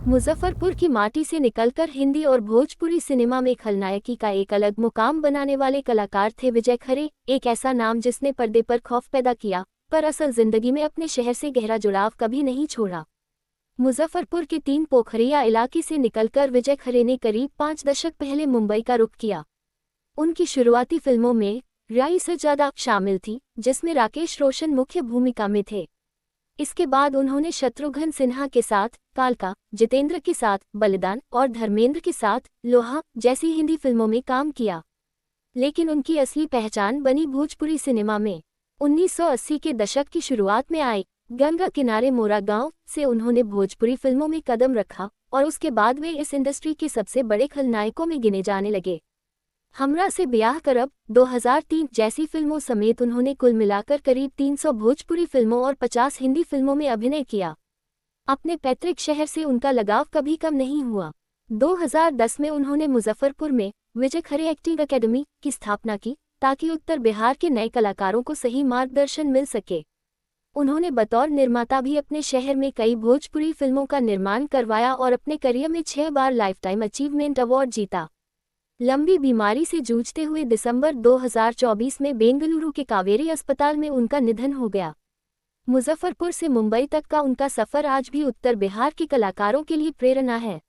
मुजफ्फरपुर की माटी से निकलकर हिंदी और भोजपुरी सिनेमा में खलनायकी का एक अलग मुकाम बनाने वाले कलाकार थे विजय खरे। एक ऐसा नाम जिसने पर्दे पर खौफ पैदा किया, पर असल जिंदगी में अपने शहर से गहरा जुड़ाव कभी नहीं छोड़ा। मुजफ्फरपुर के 3 पोखरिया इलाके से निकलकर विजय खरे ने करीब 5 दशक पहले मुंबई का रुख किया। उनकी शुरुआती फिल्मों में राई सज्जादा शामिल थी, जिसमें राकेश रोशन मुख्य भूमिका में थे। इसके बाद उन्होंने शत्रुघ्न सिन्हा के साथ कालका, जितेंद्र के साथ बलिदान और धर्मेंद्र के साथ लोहा जैसी हिंदी फिल्मों में काम किया। लेकिन उनकी असली पहचान बनी भोजपुरी सिनेमा में। 1980 के दशक की शुरुआत में आए गंगा किनारे मोरा गांव से उन्होंने भोजपुरी फिल्मों में कदम रखा और उसके बाद वे इस इंडस्ट्री के सबसे बड़े खलनायकों में गिने जाने लगे। हमरा से ब्याह करब 2003 जैसी फिल्मों समेत उन्होंने कुल मिलाकर करीब 300 भोजपुरी फिल्मों और 50 हिंदी फिल्मों में अभिनय किया। अपने पैतृक शहर से उनका लगाव कभी कम नहीं हुआ। 2010 में उन्होंने मुजफ्फरपुर में विजय खरे एक्टिंग अकेडमी की स्थापना की, ताकि उत्तर बिहार के नए कलाकारों को सही मार्गदर्शन मिल सके। उन्होंने बतौर निर्माता भी अपने शहर में कई भोजपुरी फिल्मों का निर्माण करवाया और अपने करियर में 6 बार लाइफटाइम अचीवमेंट अवार्ड जीता। लंबी बीमारी से जूझते हुए दिसंबर 2024 में बेंगलुरु के कावेरी अस्पताल में उनका निधन हो गया। मुजफ्फरपुर से मुंबई तक का उनका सफर आज भी उत्तर बिहार के कलाकारों के लिए प्रेरणा है।